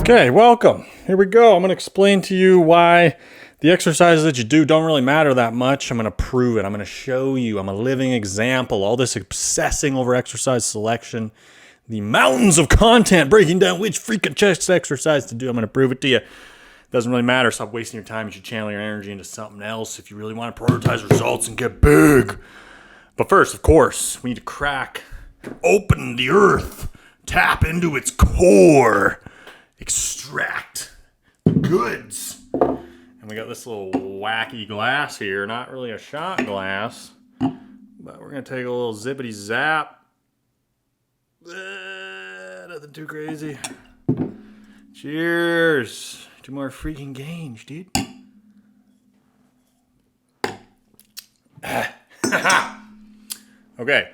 Okay, welcome. Here we go. I'm going to explain to you why the exercises that you do don't really matter that much. I'm going to prove it. I'm going to show you. I'm a living example. All this obsessing over exercise selection, the mountains of content breaking down which freaking chest exercise to do. I'm going to prove it to you. It doesn't really matter. Stop wasting your time. You should channel your energy into something else if you really want to prioritize results and get big. But first, of course, we need to crack open the earth, tap into its core, extract the goods. And we got this little wacky glass here, not really a shot glass, but we're going to take a little zippity zap. Nothing too crazy. Cheers to more freaking gains, dude. Okay.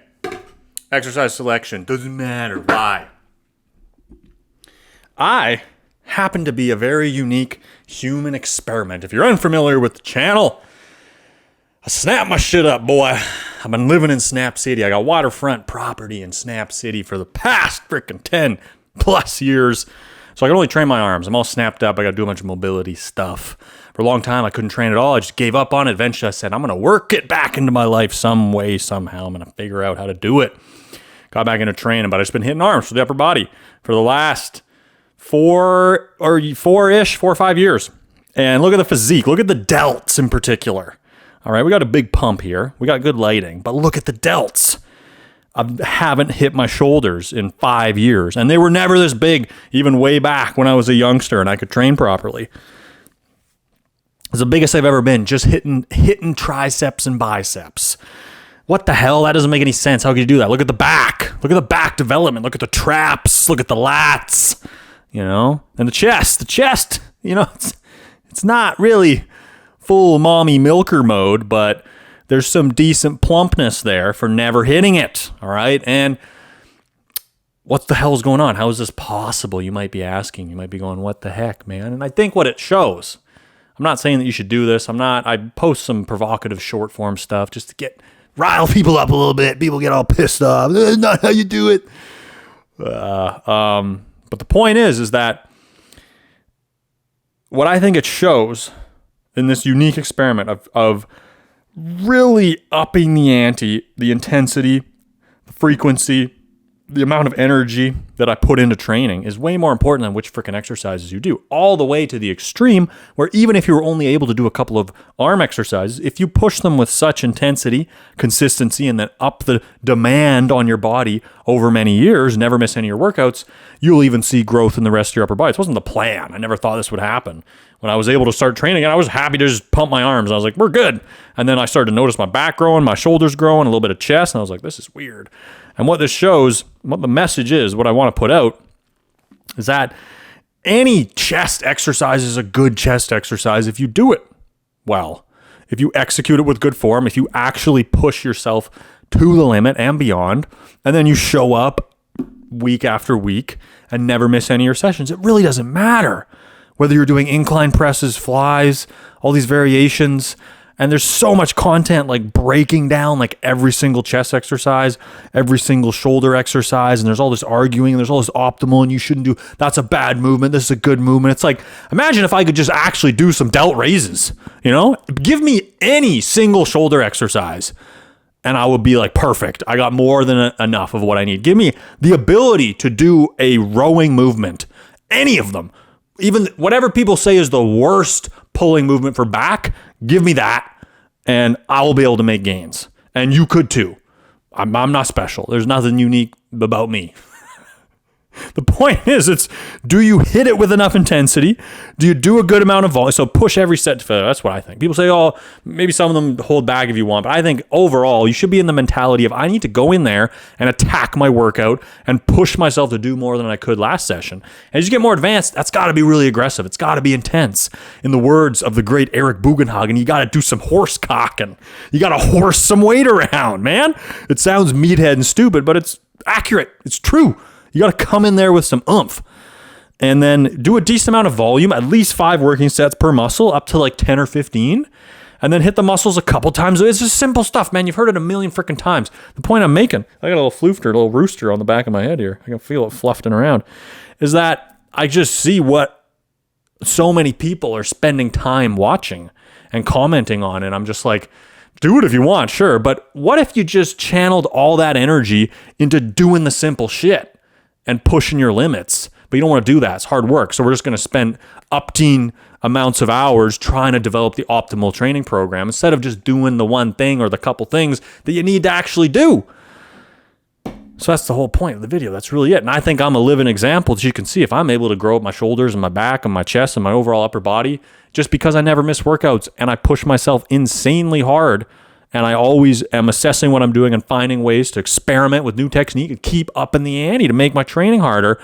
Exercise selection. Doesn't matter. Why? I happen to be a very unique human experiment. If you're unfamiliar with the channel, I snap my shit up, boy. I've been living in Snap City. I got waterfront property in Snap City for the past freaking 10 plus years. So I can only train my arms. I'm all snapped up. I got to do a bunch of mobility stuff. For a long time, I couldn't train at all. I just gave up on it. Eventually, I said, I'm going to work it back into my life some way, somehow. I'm going to figure out how to do it. Got back into training, but I've just been hitting arms for the upper body for the last 4 or 5 years. And look at the physique. Look at the delts in particular. All right, we got a big pump here. We got good lighting, but look at the delts. I haven't hit my shoulders in 5 years, and they were never this big, even way back when I was a youngster and I could train properly. It's the biggest I've ever been, just hitting triceps and biceps. What the hell? That doesn't make any sense. How could you do that? Look at the back. Look at the back development. Look at the traps. Look at the lats. You know, and the chest. The chest, you know, it's not really full mommy milker mode, but there's some decent plumpness there for never hitting it. All right. And what the hell is going on? How is this possible? You might be asking. You might be going, what the heck, man? And I think what it shows, I'm not saying that you should do this. I post some provocative short form stuff just to rile people up a little bit. People get all pissed off. That's not how you do it. But the point is that what I think it shows in this unique experiment of really upping the ante, the intensity, the frequency, the amount of energy that I put into training is way more important than which freaking exercises you do. All the way to the extreme where even if you were only able to do a couple of arm exercises, if you push them with such intensity, consistency, and then up the demand on your body over many years, never miss any of your workouts, you'll even see growth in the rest of your upper body. This wasn't the plan. I never thought this would happen. When I was able to start training, I was happy to just pump my arms. I was like, we're good. And then I started to notice my back growing, my shoulders growing, a little bit of chest, and I was like, this is weird. And what this shows, what the message is, what I want to put out, is that any chest exercise is a good chest exercise if you do it well. If you execute it with good form, if you actually push yourself to the limit and beyond, and then you show up week after week and never miss any of your sessions, it really doesn't matter whether you're doing incline presses, flies, all these variations. And there's so much content like breaking down like every single chest exercise, every single shoulder exercise. And there's all this arguing and there's all this optimal and you shouldn't do, that's a bad movement. This is a good movement. It's like, imagine if I could just actually do some delt raises, you know, give me any single shoulder exercise and I would be like, perfect. I got more than enough of what I need. Give me the ability to do a rowing movement, any of them. Even whatever people say is the worst pulling movement for back, give me that and I will be able to make gains. And you could too. I'm not special. There's nothing unique about me. The point is, do you hit it with enough intensity? Do you do a good amount of volume? So push every set to failure. That's what I think. People say, oh, maybe some of them hold back if you want. But I think overall, you should be in the mentality of I need to go in there and attack my workout and push myself to do more than I could last session. And as you get more advanced, that's got to be really aggressive. It's got to be intense. In the words of the great Eric Bugenhagen, you got to do some horse cocking. You got to horse some weight around, man. It sounds meathead and stupid, but it's accurate. It's true. You got to come in there with some oomph and then do a decent amount of volume, at least 5 working sets per muscle, up to like 10 or 15, and then hit the muscles a couple times. It's just simple stuff, man. You've heard it a million freaking times. The point I'm making, I got a little floofter, a little rooster on the back of my head here. I can feel it fluffing around, is that I just see what so many people are spending time watching and commenting on. And I'm just like, do it if you want, sure. But what if you just channeled all that energy into doing the simple shit and pushing your limits? But you don't want to do that. It's hard work. So we're just going to spend upteen amounts of hours trying to develop the optimal training program instead of just doing the one thing or the couple things that you need to actually do. So that's the whole point of the video. That's really it. And I think I'm a living example. As you can see, if I'm able to grow up my shoulders and my back and my chest and my overall upper body, just because I never miss workouts and I push myself insanely hard, and I always am assessing what I'm doing and finding ways to experiment with new technique and keep up in the ante to make my training harder.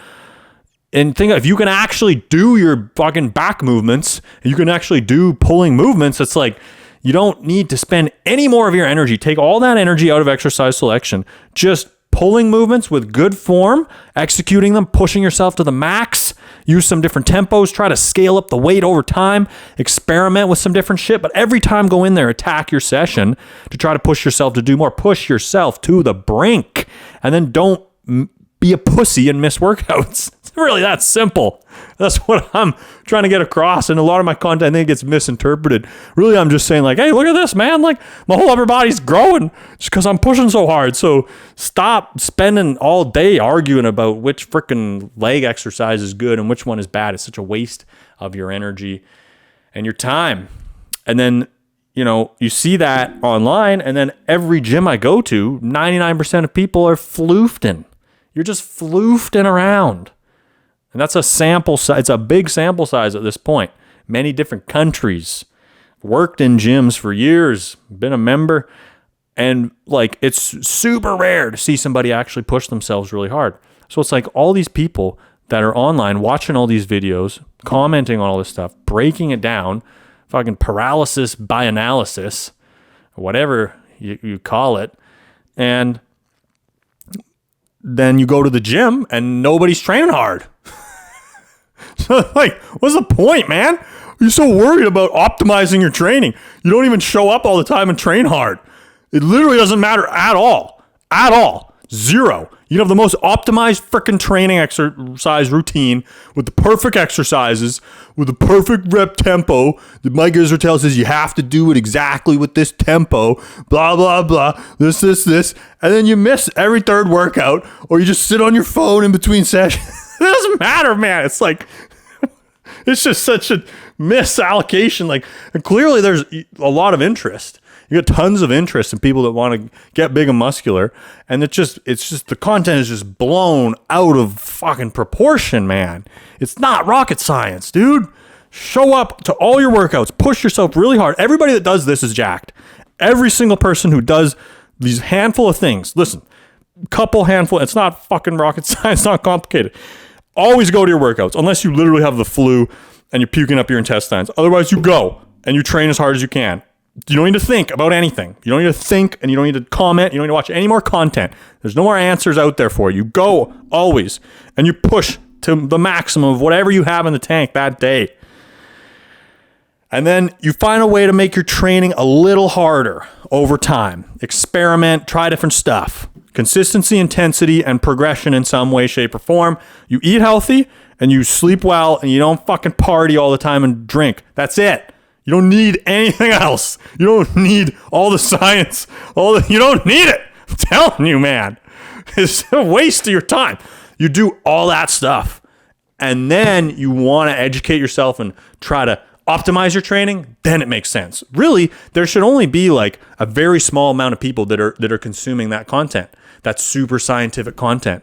And think if you can actually do your fucking back movements, you can actually do pulling movements, it's like you don't need to spend any more of your energy. Take all that energy out of exercise selection. Just pulling movements with good form, executing them, pushing yourself to the max, use some different tempos, try to scale up the weight over time, experiment with some different shit. But every time go in there, attack your session to try to push yourself to do more. Push yourself to the brink. And then don't be a pussy and miss workouts. It's really that simple. That's what I'm trying to get across. And a lot of my content, I think, gets misinterpreted. Really, I'm just saying like, hey, look at this, man. Like my whole upper body's growing just because I'm pushing so hard. So stop spending all day arguing about which freaking leg exercise is good and which one is bad. It's such a waste of your energy and your time. And then, you know, you see that online, and then every gym I go to, 99% of people are floofting. You're just floofting around. And that's a sample size. It's a big sample size at this point. Many different countries. Worked in gyms for years. Been a member. And like, it's super rare to see somebody actually push themselves really hard. So it's like all these people that are online watching all these videos, commenting on all this stuff, breaking it down, fucking paralysis by analysis, whatever you call it. And then you go to the gym and nobody's training hard. So like, what's the point, man? You're so worried about optimizing your training. You don't even show up all the time and train hard. It literally doesn't matter at all. At all. Zero. You have the most optimized freaking training exercise routine with the perfect exercises, with the perfect rep tempo that Mike Israel says you have to do it exactly with this tempo, blah, blah, blah, this, and then you miss every third workout, or you just sit on your phone in between sessions. It doesn't matter, man. It's like, it's just such a misallocation. Like, and clearly there's a lot of interest. You got tons of interest in people that want to get big and muscular. And it's just the content is just blown out of fucking proportion, man. It's not rocket science, dude. Show up to all your workouts. Push yourself really hard. Everybody that does this is jacked. Every single person who does these handful of things. Listen, handful. It's not fucking rocket science. It's not complicated. Always go to your workouts unless you literally have the flu and you're puking up your intestines. Otherwise, you go and you train as hard as you can. You don't need to think about anything. You don't need to think, and you don't need to comment. You don't need to watch any more content. There's no more answers out there for you. Go always, and you push to the maximum of whatever you have in the tank that day. And then you find a way to make your training a little harder over time. Experiment, try different stuff. Consistency, intensity, and progression in some way, shape, or form. You eat healthy, and you sleep well, and you don't fucking party all the time and drink. That's it. You don't need anything else. You don't need all the science. You don't need it. I'm telling you, man. It's a waste of your time. You do all that stuff. And then you want to educate yourself and try to optimize your training. Then it makes sense. Really, there should only be like a very small amount of people that are consuming that content. That super scientific content.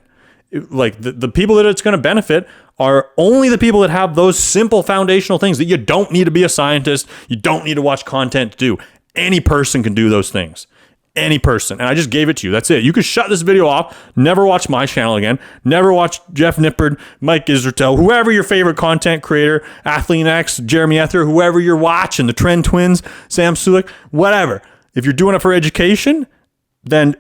Like the people that it's going to benefit are only the people that have those simple foundational things that you don't need to be a scientist. You don't need to watch content to do. Any person can do those things. Any person. And I just gave it to you. That's it. You could shut this video off. Never watch my channel again. Never watch Jeff Nippard, Mike Israel, whoever your favorite content creator, Athlete X, Jeremy Ether, whoever you're watching, the Trend Twins, Sam Sulik, whatever. If you're doing it for education, then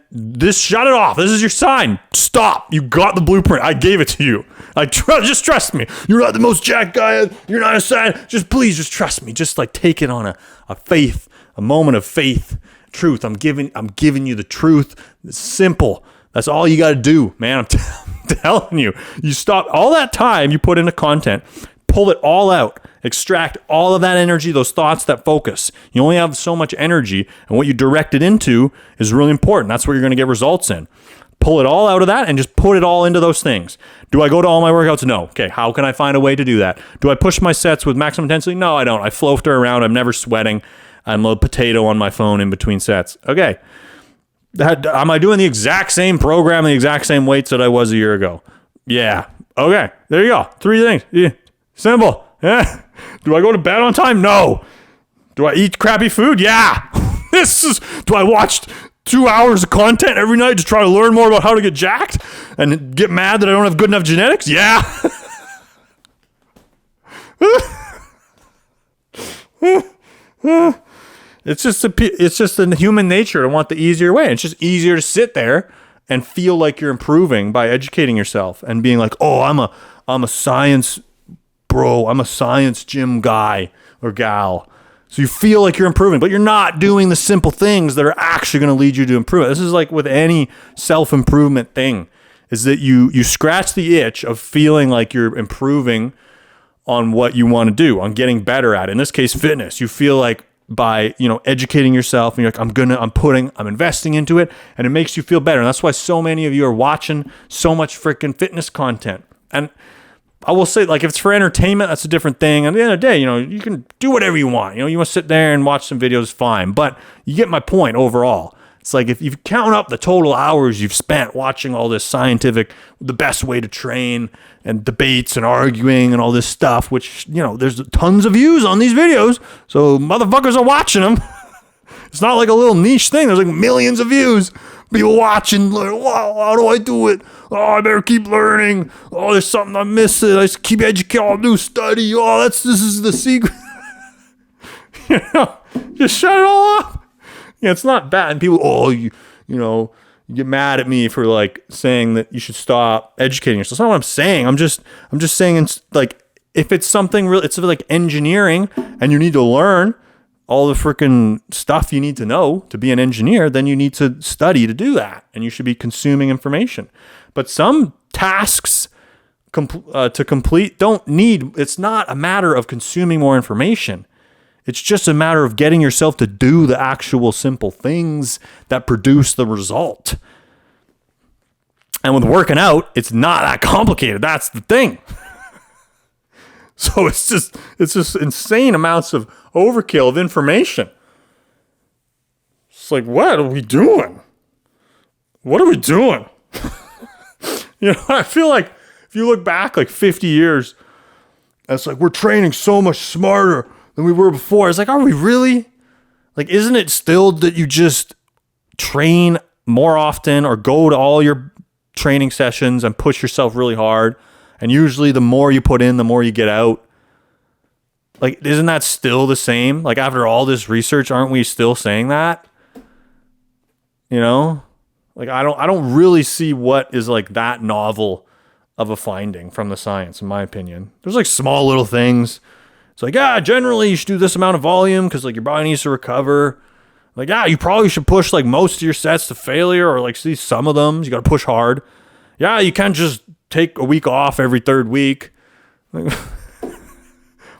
shut it off. This is your sign. Stop. You got the blueprint. I gave it to you. Just trust me. You're not the most jacked guy. You're not a sign. Please trust me. Just like take it on a moment of faith, truth. I'm giving you the truth. It's simple. That's all you got to do, man. I'm telling you, you stop all that time you put into content, pull it all out, extract all of that energy, those thoughts, that focus. You only have so much energy, and what you direct it into is really important. That's what you're going to get results in. Pull it all out of that and just put it all into those things. Do I go to all my workouts? No. Okay, how can I find a way to do that? Do I push my sets with maximum intensity? No, I don't. I floater around. I'm never sweating. I'm a potato on my phone in between sets. Okay. Am I doing the exact same program, the exact same weights that I was a year ago? Yeah. Okay. There you go. 3 things. Yeah. Simple. Yeah. Do I go to bed on time? No. Do I eat crappy food? Yeah. Do I watch 2 hours of content every night to try to learn more about how to get jacked and get mad that I don't have good enough genetics? Yeah. It's just in human nature to want the easier way. It's just easier to sit there and feel like you're improving by educating yourself and being like, oh, I'm a science bro. I'm a science gym guy or gal. So you feel like you're improving, but you're not doing the simple things that are actually going to lead you to improve. This is like with any self-improvement thing, is that you scratch the itch of feeling like you're improving on what you want to do, on getting better at it. In this case, fitness. You feel like by, educating yourself and you're like, I'm investing into it, and it makes you feel better. And that's why so many of you are watching so much freaking fitness content. And I will say, like, if it's for entertainment, that's a different thing. At the end of the day, you can do whatever you want. You want to sit there and watch some videos, fine. But you get my point overall. It's like if you count up the total hours you've spent watching all this scientific, the best way to train and debates and arguing and all this stuff, which, there's tons of views on these videos. So motherfuckers are watching them. It's not like a little niche thing. There's like millions of views. People watching, like, wow, how do I do it? Oh, I better keep learning. Oh, there's something I'm missing. I just keep educating. I'll do study. Oh, this is the secret. Just shut it all up. Yeah, it's not bad. And people, you get mad at me for like saying that you should stop educating yourself. That's not what I'm saying. I'm just saying, it's like, if it's something real, it's like engineering and you need to learn all the freaking stuff you need to know to be an engineer, then you need to study to do that. And you should be consuming information. But some tasks to complete it's not a matter of consuming more information. It's just a matter of getting yourself to do the actual simple things that produce the result. And with working out, it's not that complicated. That's the thing. So it's just insane amounts of overkill of information. It's like, what are we doing? What are we doing? I feel like if you look back like 50 years, it's like we're training so much smarter than we were before. It's like, are we really? Like, isn't it still that you just train more often or go to all your training sessions and push yourself really hard? And usually the more you put in, the more you get out. Like, isn't that still the same? Like, after all this research, aren't we still saying that? Like, I don't really see what is like that novel of a finding from the science, in my opinion. There's like small little things. It's like, generally you should do this amount of volume because like your body needs to recover. Like, you probably should push like most of your sets to failure, or like see some of them. You got to push hard. Yeah, you can't just take a week off every third week. Like,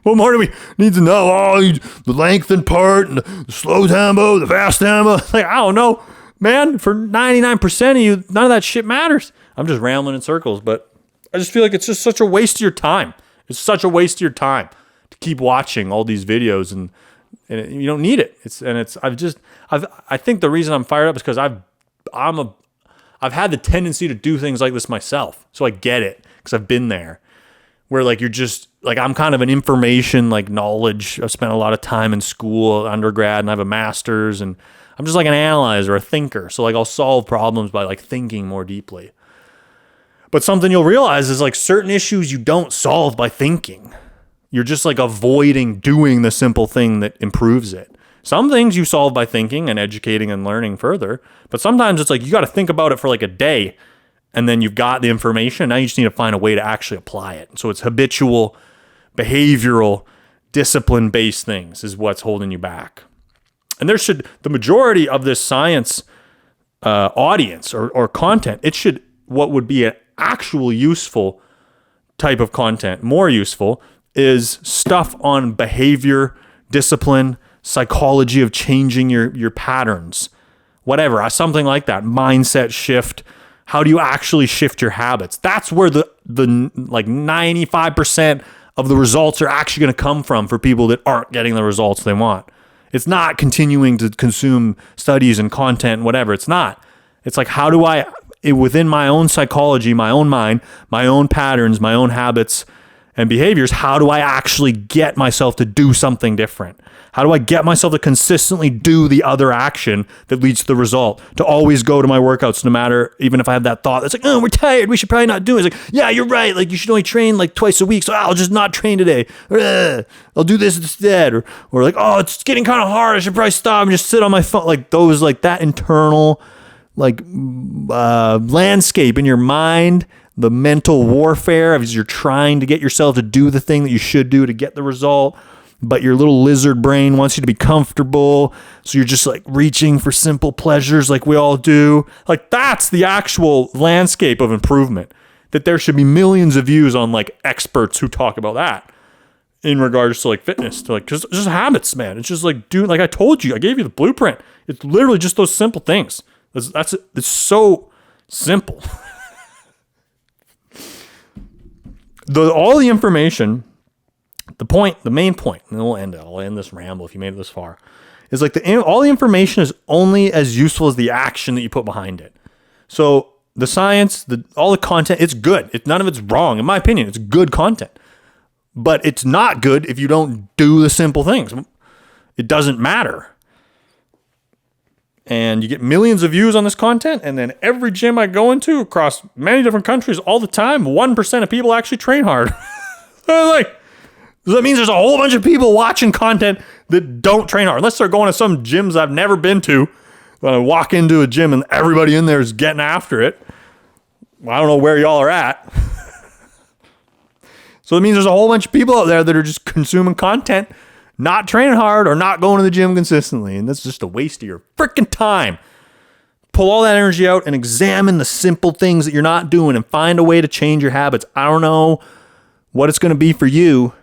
what more do we need to know? The lengthened part and the slow tempo, the fast tempo. Like, I don't know, man. For 99% of you, none of that shit matters. I'm just rambling in circles, but I just feel like it's just such a waste of your time. It's such a waste of your time to keep watching all these videos, and you don't need it. I think the reason I'm fired up is because I've had the tendency to do things like this myself. So I get it because I've been there, where like you're just like, I'm kind of an information, like knowledge. I've spent a lot of time in school, undergrad, and I have a master's, and I'm just like an analyzer, a thinker. So like I'll solve problems by like thinking more deeply. But something you'll realize is like certain issues you don't solve by thinking. You're just like avoiding doing the simple thing that improves it. Some things you solve by thinking and educating and learning further, but sometimes it's like you got to think about it for like a day, and then you've got the information. Now you just need to find a way to actually apply it. So it's habitual, behavioral, discipline-based things is what's holding you back. And the majority of this science audience or content, what would be actual useful type of content, more useful, is stuff on behavior, discipline, psychology of changing your patterns, whatever, something like that, mindset shift. How do you actually shift your habits? That's where the like 95% of the results are actually going to come from for people that aren't getting the results they want. It's not continuing to consume studies and content and whatever. It's not. It's like, how do I, within my own psychology, my own mind, my own patterns, my own habits and behaviors, how do I actually get myself to do something different? How do I get myself to consistently do the other action that leads to the result? To always go to my workouts, no matter, even if I have that thought that's like, oh, we're tired, we should probably not do it. It's like, yeah, you're right. Like, you should only train like twice a week, so I'll just not train today. Or, I'll do this instead. Or like, oh, it's getting kind of hard, I should probably stop and just sit on my phone. Like those, like that internal like landscape in your mind, the mental warfare as you're trying to get yourself to do the thing that you should do to get the result, but your little lizard brain wants you to be comfortable, so you're just like reaching for simple pleasures like we all do. Like that's the actual landscape of improvement, that there should be millions of views on like experts who talk about that in regards to like fitness, to like just habits, man. It's just like, dude, like I told you, I gave you the blueprint. It's literally just those simple things. It's so simple. All the information, the main point, and then I'll end this ramble if you made it this far, is like all the information is only as useful as the action that you put behind it. So the science, all the content, it's good. None of it's wrong. In my opinion, it's good content. But it's not good if you don't do the simple things. It doesn't matter. And you get millions of views on this content, and then every gym I go into across many different countries all the time, 1% of people actually train hard. Like, that means there's a whole bunch of people watching content that don't train hard. Unless they're going to some gyms I've never been to. I walk into a gym and everybody in there is getting after it. I don't know where y'all are at. So it means there's a whole bunch of people out there that are just consuming content, not training hard, or not going to the gym consistently. And that's just a waste of your freaking time. Pull all that energy out and examine the simple things that you're not doing and find a way to change your habits. I don't know what it's going to be for you,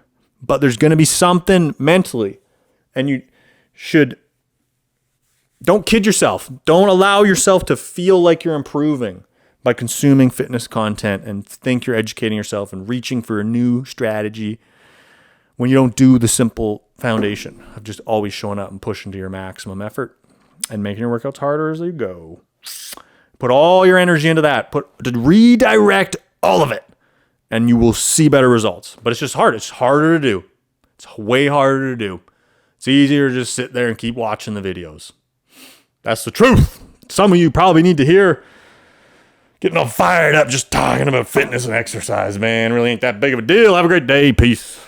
but there's going to be something mentally. And you don't kid yourself. Don't allow yourself to feel like you're improving by consuming fitness content and think you're educating yourself and reaching for a new strategy when you don't do the simple foundation of just always showing up and pushing to your maximum effort and making your workouts harder as you go. Put all your energy into that. Redirect all of it, and you will see better results. But it's just hard. It's harder to do. It's way harder to do. It's easier to just sit there and keep watching the videos. That's the truth. Some of you probably need to hear getting all fired up just talking about fitness and exercise, man. Really ain't that big of a deal. Have a great day. Peace.